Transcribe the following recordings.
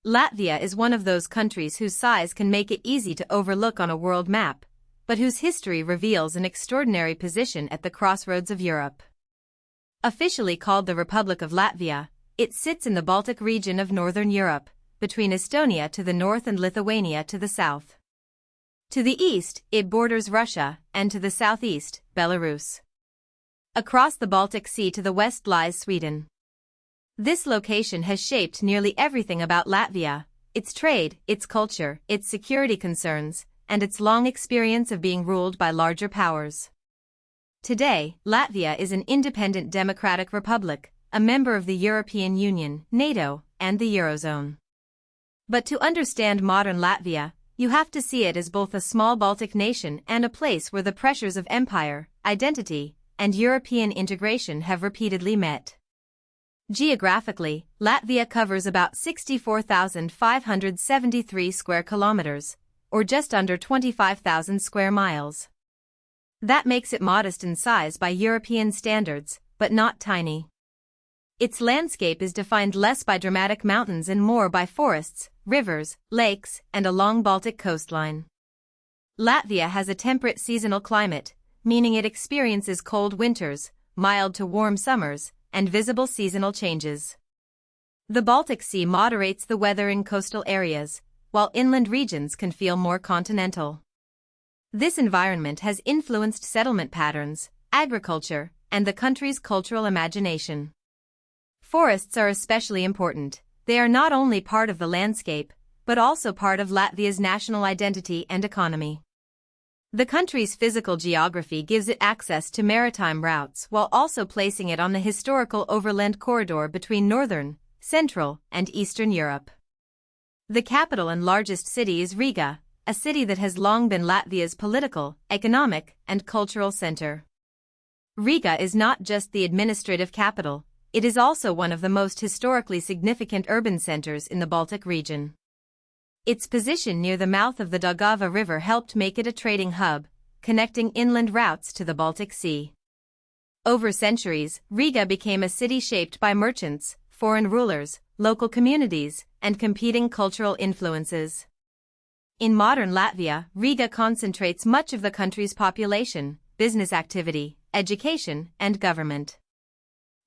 Latvia is one of those countries whose size can make it easy to overlook on a world map, but whose history reveals an extraordinary position at the crossroads of Europe. Officially called the Republic of Latvia, it sits in the Baltic region of Northern Europe, between Estonia to the north and Lithuania to the south. To the east, it borders Russia, and to the southeast, Belarus. Across the Baltic Sea to the west lies Sweden. This location has shaped nearly everything about Latvia: its trade, its culture, its security concerns, and its long experience of being ruled by larger powers. Today, Latvia is an independent democratic republic, a member of the European Union, NATO, and the Eurozone. But to understand modern Latvia, you have to see it as both a small Baltic nation and a place where the pressures of empire, identity, and European integration have repeatedly met. Geographically, Latvia covers about 64,573 square kilometers, or just under 25,000 square miles. That makes it modest in size by European standards, but not tiny. Its landscape is defined less by dramatic mountains and more by forests, rivers, lakes, and a long Baltic coastline. Latvia has a temperate seasonal climate, meaning it experiences cold winters, mild to warm summers, and visible seasonal changes. The Baltic Sea moderates the weather in coastal areas, while inland regions can feel more continental. This environment has influenced settlement patterns, agriculture, and the country's cultural imagination. Forests are especially important. They are not only part of the landscape, but also part of Latvia's national identity and economy. The country's physical geography gives it access to maritime routes while also placing it on the historical overland corridor between northern, central, and eastern Europe. The capital and largest city is Riga, a city that has long been Latvia's political, economic, and cultural center. Riga is not just the administrative capital, it is also one of the most historically significant urban centers in the Baltic region. Its position near the mouth of the Daugava River helped make it a trading hub, connecting inland routes to the Baltic Sea. Over centuries, Riga became a city shaped by merchants, foreign rulers, local communities, and competing cultural influences. In modern Latvia, Riga concentrates much of the country's population, business activity, education, and government.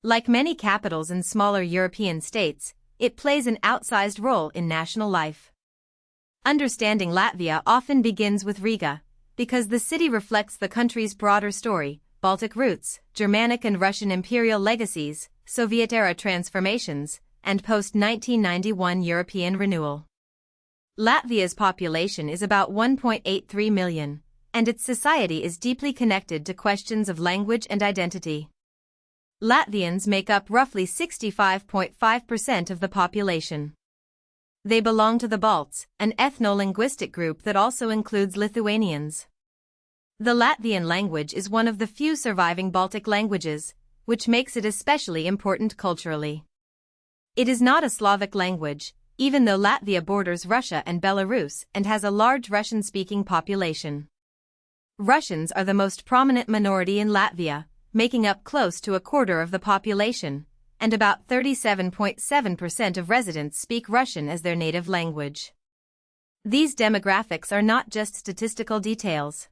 Like many capitals in smaller European states, it plays an outsized role in national life. Understanding Latvia often begins with Riga, because the city reflects the country's broader story: Baltic roots, Germanic and Russian imperial legacies, Soviet-era transformations, and post-1991 European renewal. Latvia's population is about 1.83 million, and its society is deeply connected to questions of language and identity. Latvians make up roughly 65.5% of the population. They belong to the Balts, an ethno-linguistic group that also includes Lithuanians. The Latvian language is one of the few surviving Baltic languages, which makes it especially important culturally. It is not a Slavic language, even though Latvia borders Russia and Belarus and has a large Russian-speaking population. Russians are the most prominent minority in Latvia, making up close to a quarter of the population, and about 37.7% of residents speak Russian as their native language. These demographics are not just statistical details.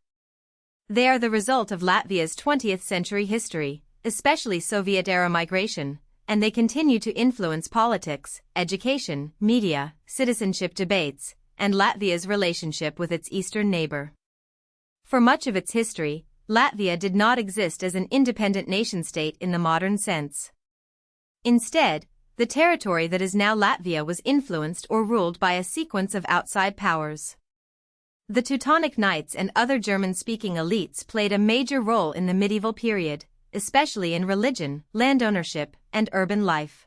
They are the result of Latvia's 20th century history, especially Soviet-era migration, and they continue to influence politics, education, media, citizenship debates, and Latvia's relationship with its eastern neighbor. For much of its history, Latvia did not exist as an independent nation-state in the modern sense. Instead, the territory that is now Latvia was influenced or ruled by a sequence of outside powers. The Teutonic Knights and other German-speaking elites played a major role in the medieval period, especially in religion, land ownership, and urban life.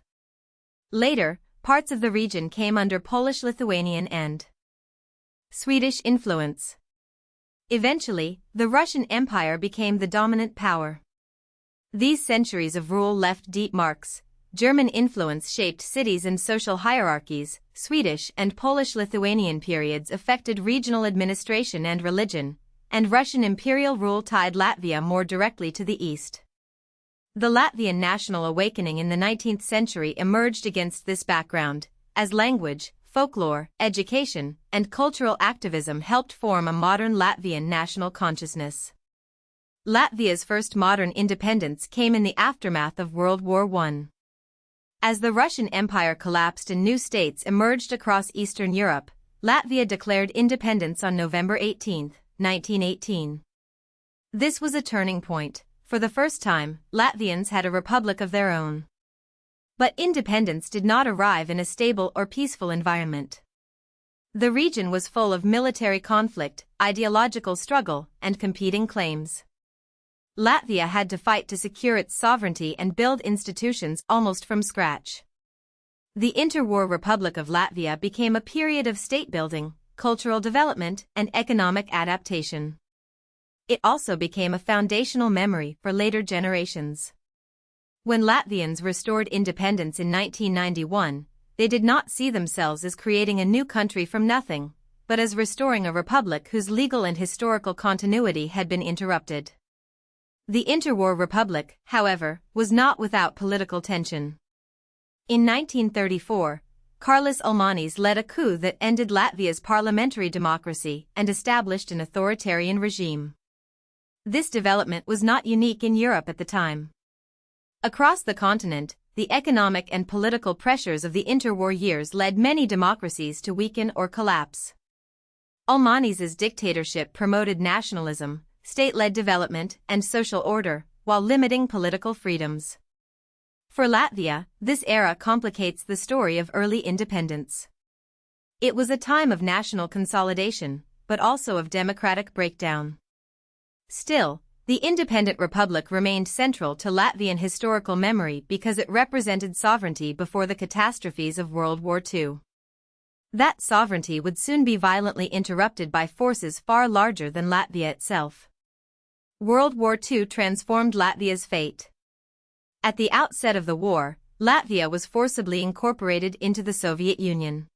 Later, parts of the region came under Polish-Lithuanian and Swedish influence. Eventually, the Russian Empire became the dominant power. These centuries of rule left deep marks. German influence shaped cities and social hierarchies. Swedish and Polish-Lithuanian periods affected regional administration and religion, and Russian imperial rule tied Latvia more directly to the east. The Latvian national awakening in the 19th century emerged against this background, as language, folklore, education, and cultural activism helped form a modern Latvian national consciousness. Latvia's first modern independence came in the aftermath of World War I. As the Russian Empire collapsed and new states emerged across Eastern Europe, Latvia declared independence on November 18, 1918. This was a turning point. For the first time, Latvians had a republic of their own. But independence did not arrive in a stable or peaceful environment. The region was full of military conflict, ideological struggle, and competing claims. Latvia had to fight to secure its sovereignty and build institutions almost from scratch. The interwar Republic of Latvia became a period of state-building, cultural development, and economic adaptation. It also became a foundational memory for later generations. When Latvians restored independence in 1991, they did not see themselves as creating a new country from nothing, but as restoring a republic whose legal and historical continuity had been interrupted. The interwar republic, however, was not without political tension. In 1934, Karlis Ulmanis led a coup that ended Latvia's parliamentary democracy and established an authoritarian regime. This development was not unique in Europe at the time. Across the continent, the economic and political pressures of the interwar years led many democracies to weaken or collapse. Ulmanis's dictatorship promoted nationalism, state-led development, and social order, while limiting political freedoms. For Latvia, this era complicates the story of early independence. It was a time of national consolidation, but also of democratic breakdown. Still, the independent republic remained central to Latvian historical memory because it represented sovereignty before the catastrophes of World War II. That sovereignty would soon be violently interrupted by forces far larger than Latvia itself. World War II transformed Latvia's fate. At the outset of the war, Latvia was forcibly incorporated into the Soviet Union.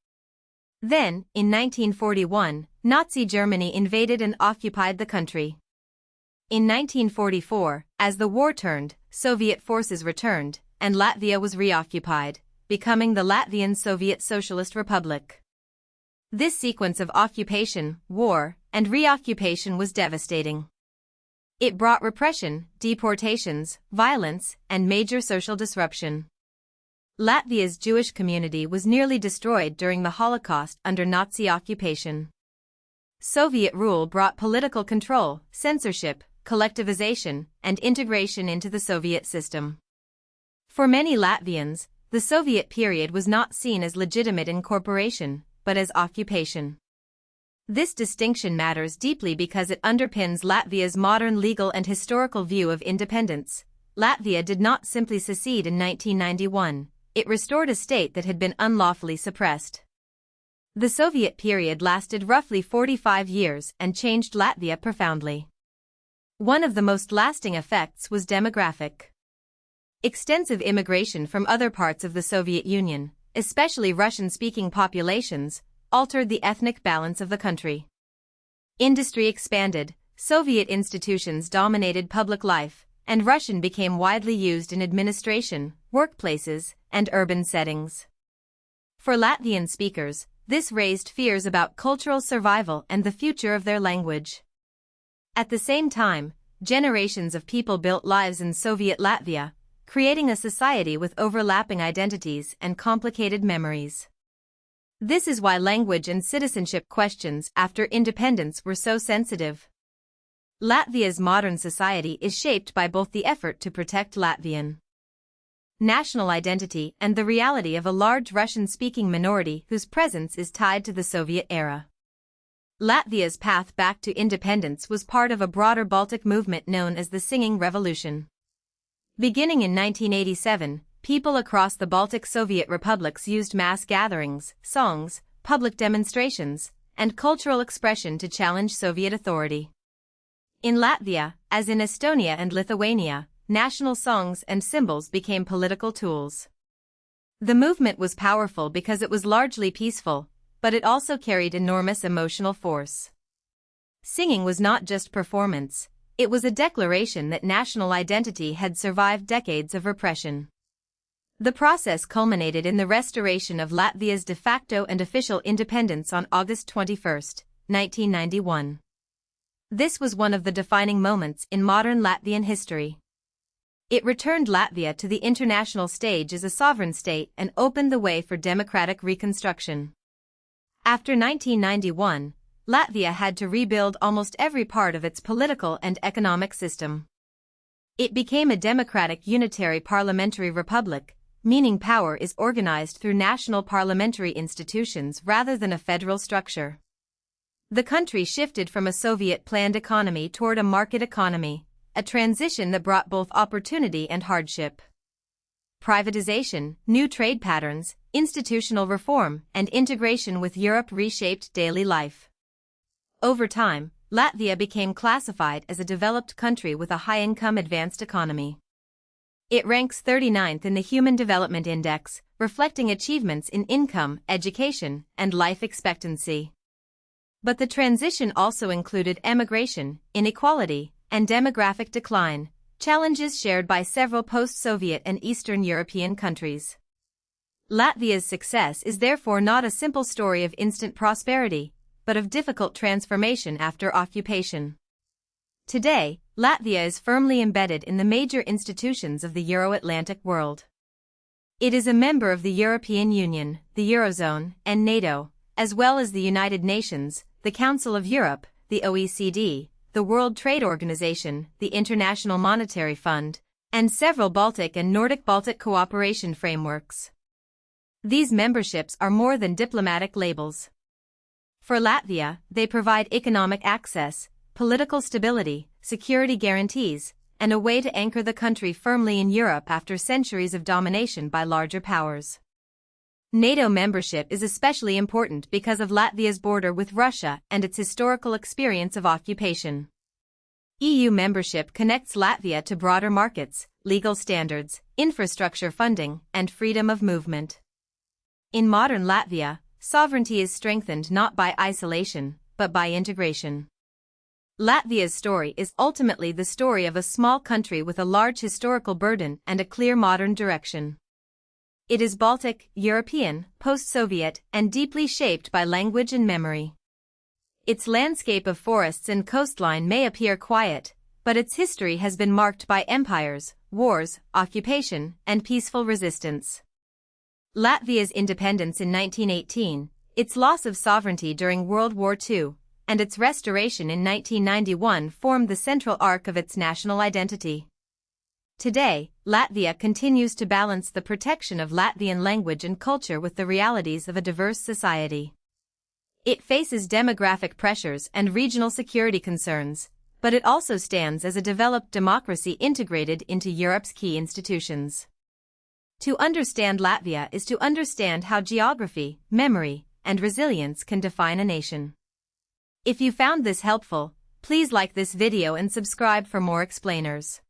Then, in 1941, Nazi Germany invaded and occupied the country. In 1944, as the war turned, Soviet forces returned, and Latvia was reoccupied, becoming the Latvian Soviet Socialist Republic. This sequence of occupation, war, and reoccupation was devastating. It brought repression, deportations, violence, and major social disruption. Latvia's Jewish community was nearly destroyed during the Holocaust under Nazi occupation. Soviet rule brought political control, censorship, collectivization, and integration into the Soviet system. For many Latvians, the Soviet period was not seen as legitimate incorporation, but as occupation. This distinction matters deeply because it underpins Latvia's modern legal and historical view of independence. Latvia did not simply secede in 1991, it restored a state that had been unlawfully suppressed. The Soviet period lasted roughly 45 years and changed Latvia profoundly. One of the most lasting effects was demographic. Extensive immigration from other parts of the Soviet Union, especially Russian-speaking populations, altered the ethnic balance of the country. Industry expanded, Soviet institutions dominated public life, and Russian became widely used in administration, workplaces, and urban settings. For Latvian speakers, this raised fears about cultural survival and the future of their language. At the same time, generations of people built lives in Soviet Latvia, creating a society with overlapping identities and complicated memories. This is why language and citizenship questions after independence were so sensitive. Latvia's modern society is shaped by both the effort to protect Latvian national identity and the reality of a large Russian-speaking minority whose presence is tied to the Soviet era. Latvia's path back to independence was part of a broader Baltic movement known as the Singing Revolution. Beginning in 1987, people across the Baltic Soviet republics used mass gatherings, songs, public demonstrations, and cultural expression to challenge Soviet authority. In Latvia, as in Estonia and Lithuania, national songs and symbols became political tools. The movement was powerful because it was largely peaceful, but it also carried enormous emotional force. Singing was not just performance, it was a declaration that national identity had survived decades of repression. The process culminated in the restoration of Latvia's de facto and official independence on August 21, 1991. This was one of the defining moments in modern Latvian history. It returned Latvia to the international stage as a sovereign state and opened the way for democratic reconstruction. After 1991, Latvia had to rebuild almost every part of its political and economic system. It became a democratic unitary parliamentary republic, meaning power is organized through national parliamentary institutions rather than a federal structure. The country shifted from a Soviet-planned economy toward a market economy, a transition that brought both opportunity and hardship. Privatization, new trade patterns, institutional reform, and integration with Europe reshaped daily life. Over time, Latvia became classified as a developed country with a high-income advanced economy. It ranks 39th in the Human Development Index, reflecting achievements in income, education, and life expectancy. But the transition also included emigration, inequality, and demographic decline, challenges shared by several post-Soviet and Eastern European countries. Latvia's success is therefore not a simple story of instant prosperity, but of difficult transformation after occupation. Today, Latvia is firmly embedded in the major institutions of the Euro-Atlantic world. It is a member of the European Union, the Eurozone, and NATO, as well as the United Nations, the Council of Europe, the OECD, the World Trade Organization, the International Monetary Fund, and several Baltic and Nordic-Baltic cooperation frameworks. These memberships are more than diplomatic labels. For Latvia, they provide economic access, political stability, security guarantees, and a way to anchor the country firmly in Europe after centuries of domination by larger powers. NATO membership is especially important because of Latvia's border with Russia and its historical experience of occupation. EU membership connects Latvia to broader markets, legal standards, infrastructure funding, and freedom of movement. In modern Latvia, sovereignty is strengthened not by isolation, but by integration. Latvia's story is ultimately the story of a small country with a large historical burden and a clear modern direction. It is Baltic, European, post-Soviet, and deeply shaped by language and memory. Its landscape of forests and coastline may appear quiet, but its history has been marked by empires, wars, occupation, and peaceful resistance. Latvia's independence in 1918, its loss of sovereignty during World War II, and its restoration in 1991 formed the central arc of its national identity. Today, Latvia continues to balance the protection of Latvian language and culture with the realities of a diverse society. It faces demographic pressures and regional security concerns, but it also stands as a developed democracy integrated into Europe's key institutions. To understand Latvia is to understand how geography, memory, and resilience can define a nation. If you found this helpful, please like this video and subscribe for more explainers.